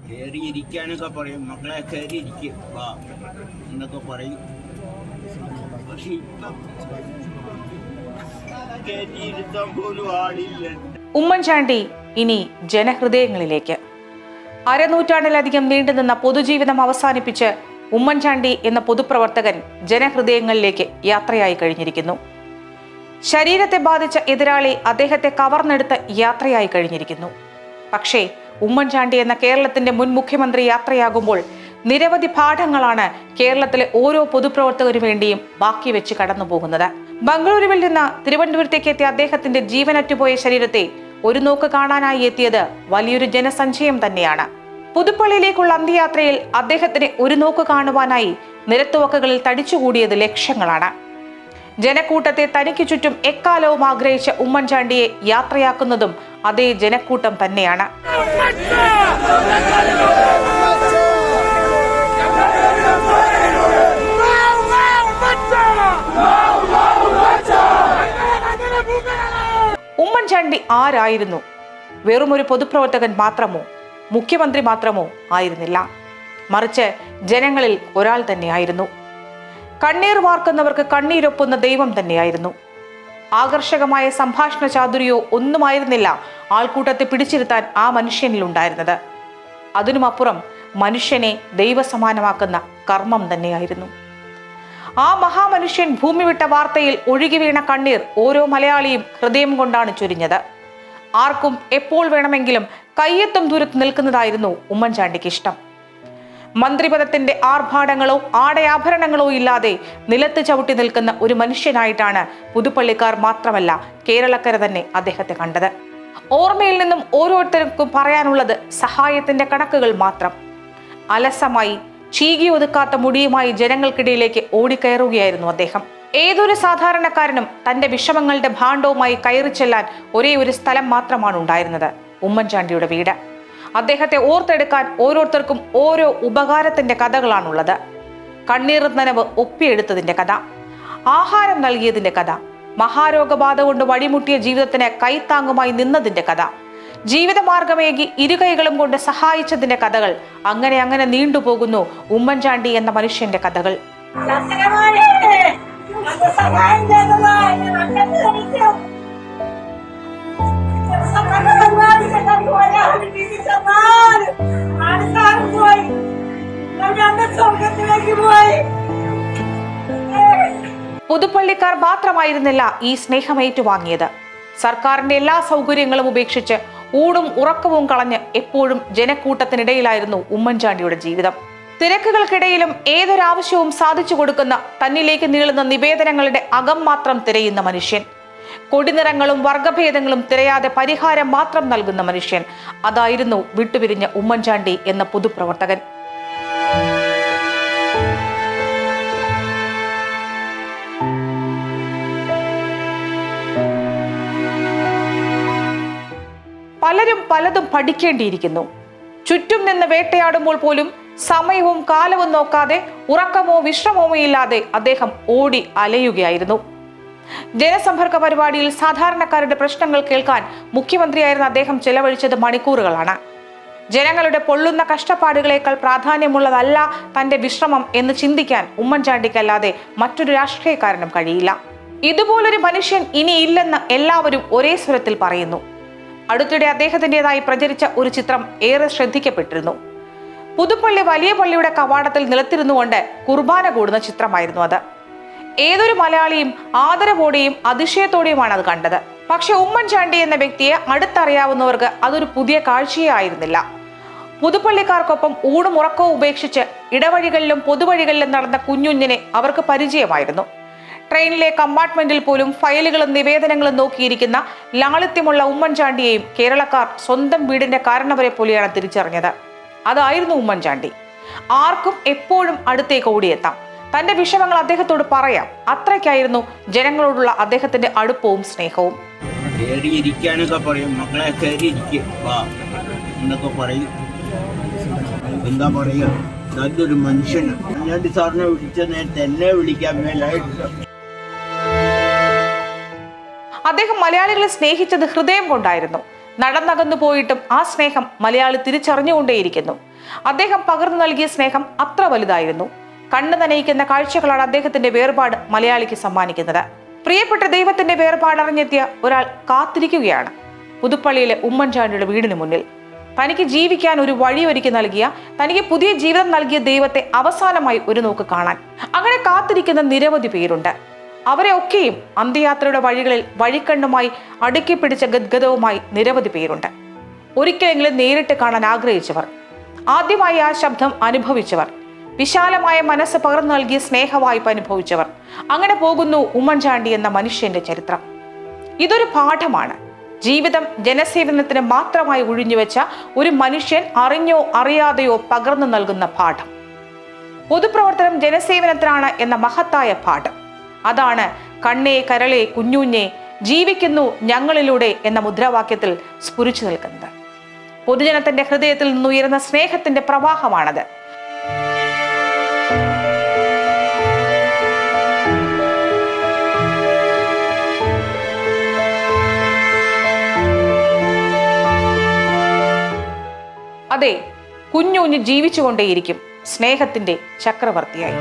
കയറിയിരിക്കാനൊക്കെ പറയും, മക്കളെ കയറിയിരിക്കും വാ എന്നൊക്കെ പറയും. പക്ഷെ ഇപ്പം കയറ്റിയിരുത്താൻ പോലും ആളില്ല. ഉമ്മൻചാണ്ടി ഇനി ജനഹൃദയങ്ങളിലേക്ക്. അരനൂറ്റാണ്ടിലധികം നീണ്ടുനിന്ന പൊതുജീവിതം അവസാനിപ്പിച്ച് ഉമ്മൻചാണ്ടി എന്ന പൊതുപ്രവർത്തകൻ ജനഹൃദയങ്ങളിലേക്ക് യാത്രയായി കഴിഞ്ഞിരിക്കുന്നു. ശരീരത്തെ ബാധിച്ച എതിരാളി അദ്ദേഹത്തെ കവർന്നെടുത്ത് യാത്രയായി കഴിഞ്ഞിരിക്കുന്നു. പക്ഷേ ഉമ്മൻചാണ്ടി എന്ന കേരളത്തിന്റെ മുൻ മുഖ്യമന്ത്രി യാത്രയാകുമ്പോൾ നിരവധി പാഠങ്ങളാണ് കേരളത്തിലെ ഓരോ പൊതുപ്രവർത്തകനു വേണ്ടിയും ബാക്കി വെച്ച് കടന്നു പോകുന്നത്. ബംഗളൂരുവിൽ നിന്ന് തിരുവനന്തപുരത്തേക്ക് എത്തിയ അദ്ദേഹത്തിന്റെ ജീവനറ്റുപോയ ശരീരത്തെ ഒരു നോക്ക് കാണാനായി എത്തിയത് വലിയൊരു ജനസഞ്ചയം തന്നെയാണ്. പുതുപ്പള്ളിയിലേക്കുള്ള അന്ത്യയാത്രയിൽ അദ്ദേഹത്തിന് ഒരു നോക്ക് കാണുവാനായി നിരത്തുവക്കകളിൽ തടിച്ചുകൂടിയത് ലക്ഷങ്ങളാണ്. ജനക്കൂട്ടത്തെ തനിക്ക് ചുറ്റും എക്കാലവും ആഗ്രഹിച്ച ഉമ്മൻചാണ്ടിയെ യാത്രയാക്കുന്നതും അതേ ജനക്കൂട്ടം തന്നെയാണ്. ഉമ്മൻചാണ്ടി ആരായിരുന്നു? വെറുമൊരു പൊതുപ്രവർത്തകൻ മാത്രമോ മുഖ്യമന്ത്രി മാത്രമോ ആയിരുന്നില്ല, മറിച്ച് ജനങ്ങളിൽ ഒരാൾ തന്നെയായിരുന്നു. കണ്ണീർ വാർക്കുന്നവർക്ക് കണ്ണീരൊപ്പുന്ന ദൈവം തന്നെയായിരുന്നു. ആകർഷകമായ സംഭാഷണ ചാതുര്യോ ഒന്നുമായിരുന്നില്ല ആൾക്കൂട്ടത്തെ പിടിച്ചിരുത്താൻ ആ മനുഷ്യനിലുണ്ടായിരുന്നത്. അതിനുമപ്പുറം മനുഷ്യനെ ദൈവസമാനമാക്കുന്ന കർമ്മം തന്നെയായിരുന്നു. ആ മഹാമനുഷ്യൻ ഭൂമി വിട്ട വാർത്തയിൽ ഒഴുകി വീണ കണ്ണീർ ഓരോ മലയാളിയും ഹൃദയം കൊണ്ടാണ് ചൊരിഞ്ഞത്. ആർക്കും എപ്പോൾ വേണമെങ്കിലും കയ്യെത്തും ദൂരത്ത് നിൽക്കുന്നതായിരുന്നു ഉമ്മൻചാണ്ടിക്ക് ഇഷ്ടം. മന്ത്രിപദത്തിന്റെ ആർഭാടങ്ങളോ ആടയാഭരണങ്ങളോ ഇല്ലാതെ നിലത്ത് ചവിട്ടി നിൽക്കുന്ന ഒരു മനുഷ്യനായിട്ടാണ് പുതുപ്പള്ളിക്കാർ മാത്രമല്ല കേരളക്കര തന്നെ അദ്ദേഹത്തെ കണ്ടത്. ഓർമ്മയിൽ നിന്നും ഓരോരുത്തർക്കും പറയാനുള്ളത് സഹായത്തിന്റെ കണക്കുകൾ മാത്രം. അലസമായി ചീകി ഒതുക്കാത്ത മുടിയുമായി ജനങ്ങൾക്കിടയിലേക്ക് ഓടിക്കയറുകയായിരുന്നു അദ്ദേഹം. ഏതൊരു സാധാരണക്കാരനും തന്റെ വിഷമങ്ങളുടെ ഭാണ്ഡവുമായി കയറി ചെല്ലാൻ ഒരേ ഒരു സ്ഥലം മാത്രമാണ് ഉണ്ടായിരുന്നത്, ഉമ്മൻചാണ്ടിയുടെ വീട്. അദ്ദേഹത്തെ ഓർത്തെടുക്കാൻ ഓരോരുത്തർക്കും ഓരോ ഉപകാരത്തിന്റെ കഥകളാണുള്ളത്. കണ്ണീർ നനവ് ഒപ്പിയെടുത്തതിന്റെ കഥ, ആഹാരം നൽകിയതിന്റെ കഥ, മഹാരോഗബാധ കൊണ്ട് വഴിമുട്ടിയ ജീവിതത്തിന് കൈത്താങ്ങുമായി നിന്നതിന്റെ കഥ, ജീവിതമാർഗമേകി ഇരുകൈകളും കൊണ്ട് സഹായിച്ചതിന്റെ കഥകൾ. അങ്ങനെ അങ്ങനെ നീണ്ടുപോകുന്നു ഉമ്മൻചാണ്ടി എന്ന മനുഷ്യന്റെ കഥകൾ. പുതുപ്പള്ളിക്കാർ മാത്രമായിരുന്നില്ല ഈ സ്നേഹം ഏറ്റുവാങ്ങിയത്. സർക്കാരിന്റെ എല്ലാ സൗകര്യങ്ങളും ഉപേക്ഷിച്ച് ഊണും ഉറക്കവും കളഞ്ഞ് എപ്പോഴും ജനക്കൂട്ടത്തിനിടയിലായിരുന്നു ഉമ്മൻചാണ്ടിയുടെ ജീവിതം. തിരക്കുകൾക്കിടയിലും ഏതൊരാവശ്യവും സാധിച്ചു കൊടുക്കുന്ന, തന്നിലേക്ക് നീളുന്ന നിവേദനങ്ങളുടെ അകം മാത്രം തിരയുന്ന മനുഷ്യൻ. കൊടിനിറങ്ങളും വർഗഭേദങ്ങളും തിരയാതെ പരിഹാരം മാത്രം നൽകുന്ന മനുഷ്യൻ. അതായിരുന്നു വിട്ടുപിരിഞ്ഞ ഉമ്മൻചാണ്ടി എന്ന പൊതുപ്രവർത്തകൻ. പലരും പലതും പഠിക്കേണ്ടിയിരിക്കുന്നു. ചുറ്റും നിന്ന് വേട്ടയാടുമ്പോൾ പോലും സമയവും കാലവും നോക്കാതെ ഉറക്കമോ വിശ്രമമോ ഇല്ലാതെ അദ്ദേഹം ഓടി അലയുകയായിരുന്നു. ജനസമ്പർക്ക പരിപാടിയിൽ സാധാരണക്കാരുടെ പ്രശ്നങ്ങൾ കേൾക്കാൻ മുഖ്യമന്ത്രിയായിരുന്ന അദ്ദേഹം ചെലവഴിച്ചത് മണിക്കൂറുകളാണ്. ജനങ്ങളുടെ പൊള്ളുന്ന കഷ്ടപ്പാടുകളേക്കാൾ പ്രാധാന്യമുള്ളതല്ല തന്റെ വിശ്രമം എന്ന് ചിന്തിക്കാൻ ഉമ്മൻചാണ്ടിക്കല്ലാതെ മറ്റൊരു രാഷ്ട്രീയക്കാരനും കഴിയില്ല. ഇതുപോലൊരു മനുഷ്യൻ ഇനിയില്ലെന്ന് എല്ലാവരും ഒരേ സ്വരത്തിൽ പറയുന്നു. അടുത്തിടെ അദ്ദേഹത്തിൻ്റെതായി പ്രചരിച്ച ഒരു ചിത്രം ഏറെ ശ്രദ്ധിക്കപ്പെട്ടിരുന്നു. പുതുപ്പള്ളി വലിയ പള്ളിയുടെ കവാടത്തിൽ നിലത്തിരുന്നുകൊണ്ട് കുർബാന കൂടുന്ന ചിത്രമായിരുന്നു അത്. ഏതൊരു മലയാളിയും ആദരവോടെയും അതിശയത്തോടെയുമാണ് അത് കണ്ടത്. പക്ഷെ ഉമ്മൻചാണ്ടി എന്ന വ്യക്തിയെ അടുത്തറിയാവുന്നവർക്ക് അതൊരു പുതിയ കാഴ്ചയേ ആയിരുന്നില്ല. പുതുപ്പള്ളിക്കാർക്കൊപ്പം ഊണും ഉറക്കവും ഉപേക്ഷിച്ച് ഇടവഴികളിലും പൊതുവഴികളിലും നടന്ന കുഞ്ഞുഞ്ഞിനെ അവർക്ക് പരിചയമായിരുന്നു. ട്രെയിനിലെ കമ്പാർട്ട്മെന്റിൽ പോലും ഫയലുകളും നിവേദനങ്ങളും നോക്കിയിരിക്കുന്ന ലാളിത്യമുള്ള ഉമ്മൻചാണ്ടിയെയും കേരളക്കാർ സ്വന്തം വീടിന്റെ കാരണവരെ പോലെയാണ് തിരിച്ചറിഞ്ഞത്. അതായിരുന്നു ഉമ്മൻചാണ്ടി. ആർക്കും എപ്പോഴും അടുത്തേക്ക് ഓടിയെത്താം, തന്റെ വിഷമങ്ങൾ അദ്ദേഹത്തോട് പറയാം. അത്രയ്ക്കായിരുന്നു ജനങ്ങളോടുള്ള അദ്ദേഹത്തിന്റെ അടുപ്പവും സ്നേഹവും. മക്കളെ കയറിയിരിക്കും വാ എന്നൊക്കെ പറയും. എന്താ പറയുക, നല്ലൊരു മനുഷ്യനാണ്. ഉമ്മൻചാണ്ടി സാറിനെ വിളിച്ച നേരത്തെ എന്നെ വിളിക്കാൻ മേലായിട്ട്. അദ്ദേഹം മലയാളികളെ സ്നേഹിച്ചത് ഹൃദയം കൊണ്ടായിരുന്നു. നടന്നകന്നു പോയിട്ടും ആ സ്നേഹം മലയാളി തിരിച്ചറിഞ്ഞുകൊണ്ടേയിരിക്കുന്നു. അദ്ദേഹം പകർന്നു നൽകിയ സ്നേഹം അത്ര വലുതായിരുന്നു. കണ്ണു നനയിക്കുന്ന കാഴ്ചകളാണ് അദ്ദേഹത്തിന്റെ വേർപാട് മലയാളിക്ക് സമ്മാനിക്കുന്നത്. പ്രിയപ്പെട്ട ദൈവത്തിന്റെ വേർപാട് അറിഞ്ഞെത്തിയ ഒരാൾ കാത്തിരിക്കുകയാണ് പുതുപ്പള്ളിയിലെ ഉമ്മൻചാണ്ടിയുടെ വീടിന് മുന്നിൽ. തനിക്ക് ജീവിക്കാൻ ഒരു വഴിയൊരുക്കി നൽകിയ, തനിക്ക് പുതിയ ജീവിതം നൽകിയ ദൈവത്തെ അവസാനമായി ഒരു നോക്ക് കാണാൻ അങ്ങനെ കാത്തിരിക്കുന്ന നിരവധി പേരുണ്ട്. അവരെ ഒക്കെയും അന്ത്യയാത്രയുടെ വഴികളിൽ വഴിക്കണ്ണുമായി അടുക്കി പിടിച്ച ഗദ്ഗതവുമായി നിരവധി പേരുണ്ട്. ഒരിക്കലെങ്കിലും നേരിട്ട് കാണാൻ ആഗ്രഹിച്ചവർ, ആദ്യമായി ആ ശബ്ദം അനുഭവിച്ചവർ, വിശാലമായ മനസ്സ് പകർന്നു നൽകിയ സ്നേഹവായ്പ അനുഭവിച്ചവർ. അങ്ങനെ പോകുന്നു ഉമ്മൻചാണ്ടി എന്ന മനുഷ്യന്റെ ചരിത്രം. ഇതൊരു പാഠമാണ്. ജീവിതം ജനസേവനത്തിന് മാത്രമായി ഒഴിഞ്ഞുവെച്ച ഒരു മനുഷ്യൻ അറിഞ്ഞോ അറിയാതെയോ പകർന്നു നൽകുന്ന പാഠം. പൊതുപ്രവർത്തനം ജനസേവനത്തിനാണ് എന്ന മഹത്തായ പാഠം. അതാണ് കണ്ണേ കരളെ കുഞ്ഞുഞ്ഞെ ജീവിക്കുന്നു ഞങ്ങളിലൂടെ എന്ന മുദ്രാവാക്യത്തിൽ സ്ഫുരിച്ചു നിൽക്കുന്നത്. പൊതുജനത്തിന്റെ ഹൃദയത്തിൽ നിന്നുയരുന്ന സ്നേഹത്തിന്റെ പ്രവാഹമാണത്. അതെ, കുഞ്ഞുഞ്ഞ് ജീവിച്ചുകൊണ്ടേയിരിക്കും സ്നേഹത്തിന്റെ ചക്രവർത്തിയായി.